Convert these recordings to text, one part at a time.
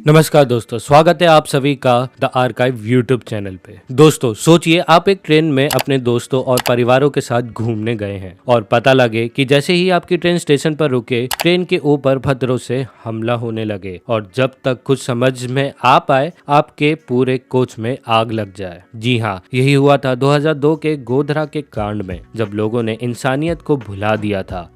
नमस्कार दोस्तों, स्वागत है आप सभी का द आर्काइव यूट्यूब चैनल पे। दोस्तों सोचिए आप एक ट्रेन में अपने दोस्तों और परिवारों के साथ घूमने गए हैं और पता लगे कि जैसे ही आपकी ट्रेन स्टेशन पर रुके, ट्रेन के ऊपर भद्रों से हमला होने लगे और जब तक कुछ समझ में आ पाए आपके पूरे कोच में आग लग जाए। जी हाँ, यही हुआ था 2002 के गोधरा के कांड में, जब लोगों ने इंसानियत को भुला दिया था,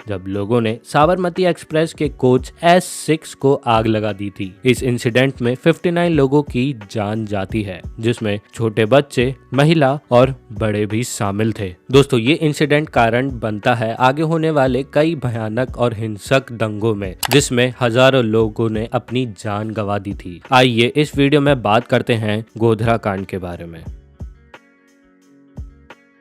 जब लोगों ने साबरमती एक्सप्रेस के कोच S6 को आग लगा दी थी। इस इंसिडेंट में 59 लोगों की जान जाती है, जिसमें छोटे बच्चे, महिला और बड़े भी शामिल थे। दोस्तों ये इंसिडेंट कारण बनता है आगे होने वाले कई भयानक और हिंसक दंगों में, जिसमें हजारों लोगों ने अपनी जान गंवा दी थी। आइए इस वीडियो में बात करते हैं गोधरा कांड के बारे में।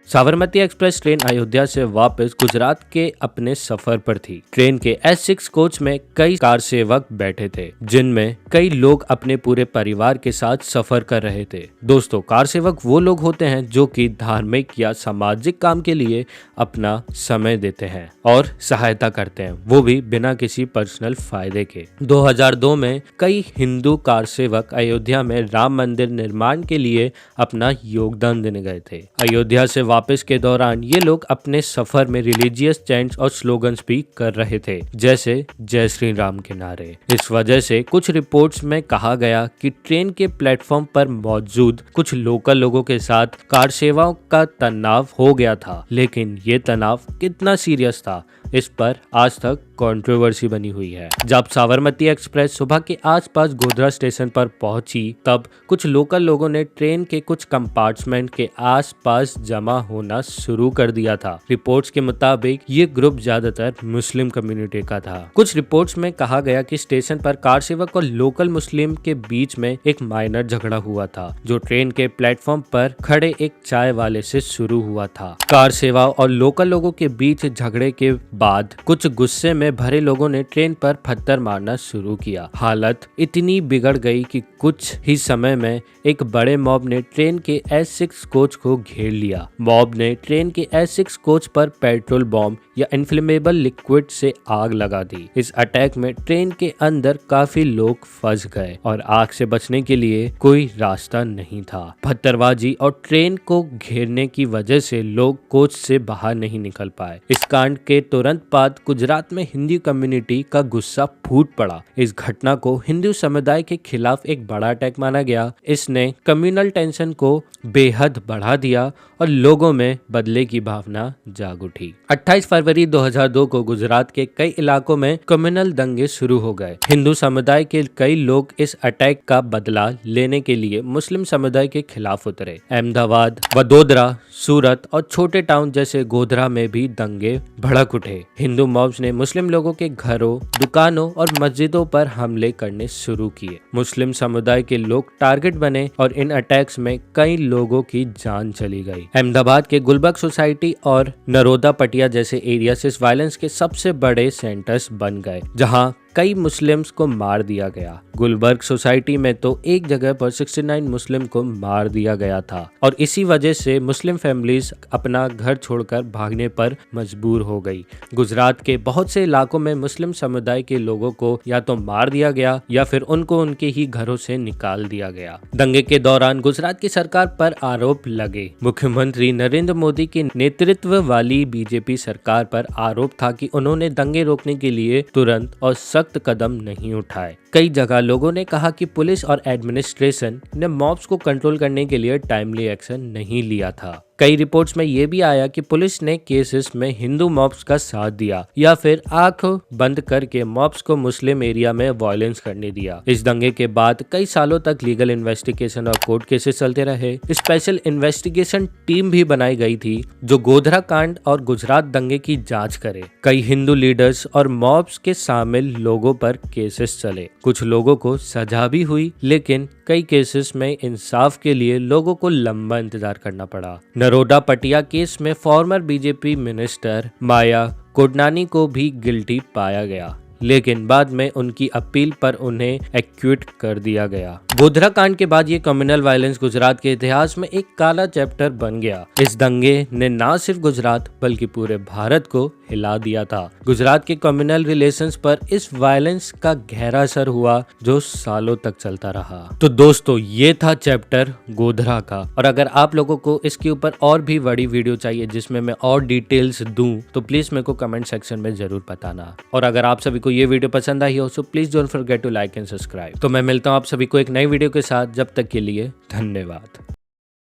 साबरमती एक्सप्रेस ट्रेन अयोध्या से वापस गुजरात के अपने सफर पर थी। ट्रेन के S6 कोच में कई कार सेवक बैठे थे, जिनमें कई लोग अपने पूरे परिवार के साथ सफर कर रहे थे। दोस्तों कार सेवक वो लोग होते हैं जो कि धार्मिक या सामाजिक काम के लिए अपना समय देते हैं और सहायता करते हैं, वो भी बिना किसी पर्सनल फायदे के। 2002 में कई हिंदू कार सेवक अयोध्या में राम मंदिर निर्माण के लिए अपना योगदान देने गए थे। अयोध्या से वापस के दौरान ये लोग अपने सफर में रिलीजियस चैंट्स और स्लोगन्स भी कर रहे थे, जैसे जय श्री राम के नारे। इस वजह से कुछ रिपोर्ट्स में कहा गया कि ट्रेन के प्लेटफॉर्म पर मौजूद कुछ लोकल लोगों के साथ कार सेवाओं का तनाव हो गया था, लेकिन ये तनाव कितना सीरियस था इस पर आज तक कंट्रोवर्सी बनी हुई है। जब साबरमती एक्सप्रेस सुबह के आसपास गोधरा स्टेशन पर पहुंची, तब कुछ लोकल लोगों ने ट्रेन के कुछ कंपार्टमेंट के आसपास जमा होना शुरू कर दिया था। रिपोर्ट्स के मुताबिक ये ग्रुप ज्यादातर मुस्लिम कम्युनिटी का था। कुछ रिपोर्ट्स में कहा गया कि स्टेशन पर कार सेवक और लोकल मुस्लिम के बीच में एक माइनर झगड़ा हुआ था, जो ट्रेन के प्लेटफॉर्म पर खड़े एक चाय वाले से शुरू हुआ था। कार सेवा और लोकल लोगों के बीच झगड़े के बाद कुछ गुस्से में भरे लोगों ने ट्रेन पर पत्थर मारना शुरू किया। हालत इतनी बिगड़ गई कि कुछ ही समय में एक बड़े मॉब ने ट्रेन के S6 कोच को घेर लिया। मॉब ने ट्रेन के S6 कोच पर पेट्रोल बॉम्ब या इन्फ्लेमेबल लिक्विड से आग लगा दी। इस अटैक में ट्रेन के अंदर काफी लोग फंस गए और आग से बचने के लिए कोई रास्ता नहीं था। पत्थरबाजी और ट्रेन को घेरने की वजह से लोग कोच से बाहर नहीं निकल पाए। इस कांड के तुरंत बाद गुजरात में हिंदू कम्युनिटी का गुस्सा फूट पड़ा। इस घटना को हिंदू समुदाय के खिलाफ एक बड़ा अटैक माना गया। इसने कम्युनल टेंशन को बेहद बढ़ा दिया और लोगों में बदले की भावना जाग उठी। 28 फरवरी 2002 को गुजरात के कई इलाकों में कम्युनल दंगे शुरू हो गए। हिंदू समुदाय के कई लोग इस अटैक का बदला लेने के लिए मुस्लिम समुदाय के खिलाफ उतरे। अहमदाबाद, वडोदरा, सूरत और छोटे टाउन जैसे गोधरा में भी दंगे भड़क उठे। हिंदू मॉब्स ने मुस्लिम लोगों के घरों, दुकानों और मस्जिदों पर हमले करने शुरू किए। मुस्लिम समुदाय के लोग टारगेट बने और इन अटैक्स में कई लोगों की जान चली गई। अहमदाबाद के गुलबर्ग सोसाइटी और नरोदा पटिया जैसे एरियाज इस वायलेंस के सबसे बड़े सेंटर्स बन गए, जहां कई मुस्लिम्स को मार दिया गया। गुलबर्ग सोसाइटी में तो एक जगह पर 69 मुस्लिम को मार दिया गया था और इसी वजह से मुस्लिम फैमिलीज अपना घर छोड़कर भागने पर मजबूर हो गई। गुजरात के बहुत से इलाकों में मुस्लिम समुदाय के लोगों को या तो मार दिया गया या फिर उनको उनके ही घरों से निकाल दिया गया। दंगे के दौरान गुजरात की सरकार पर आरोप लगे। मुख्यमंत्री नरेंद्र मोदी के नेतृत्व वाली बीजेपी सरकार पर आरोप था कि उन्होंने दंगे रोकने के लिए तुरंत और सख्त कदम नहीं उठाए। कई जगह लोगों ने कहा कि पुलिस और एडमिनिस्ट्रेशन ने मॉब्स को कंट्रोल करने के लिए टाइमली एक्शन नहीं लिया था। कई रिपोर्ट्स में ये भी आया कि पुलिस ने केसेस में हिंदू मॉब्स का साथ दिया या फिर आंख बंद करके मॉब्स को मुस्लिम एरिया में वायलेंस करने दिया। इस दंगे के बाद कई सालों तक लीगल इन्वेस्टिगेशन और कोर्ट केसेस चलते रहे। स्पेशल इन्वेस्टिगेशन टीम भी बनाई गई थी जो गोधरा कांड और गुजरात दंगे की जांच करे। कई हिंदू लीडर्स और मॉब्स के शामिल लोगों पर केसेस चले। कुछ लोगों को सजा भी हुई, लेकिन कई केसेस में इंसाफ के लिए लोगों को लंबा इंतजार करना पड़ा। नरोदा पटिया केस में फॉर्मर बीजेपी मिनिस्टर माया कोडनानी को भी गिल्टी पाया गया, लेकिन बाद में उनकी अपील पर उन्हें एक्विट कर दिया गया। गोधरा कांड के बाद ये कम्युनल वायलेंस गुजरात के इतिहास में एक काला चैप्टर बन गया। इस दंगे ने न सिर्फ गुजरात बल्कि पूरे भारत को हिला दिया था। गुजरात के कम्युनल रिलेशंस पर इस वायलेंस का गहरा असर हुआ जो सालों तक चलता रहा। तो दोस्तों, ये था चैप्टर गोधरा का। और अगर आप लोगों को इसके ऊपर और भी बड़ी वीडियो चाहिए जिसमें मैं और डिटेल्स दूं तो प्लीज मेरे को कमेंट सेक्शन में जरूर बताना। और अगर आप सभी को ये वीडियो पसंद आई हो तो please don't forget to like and subscribe. तो मैं मिलता हूँ आप सभी को एक नई वीडियो के साथ। जब तक के लिए धन्यवाद।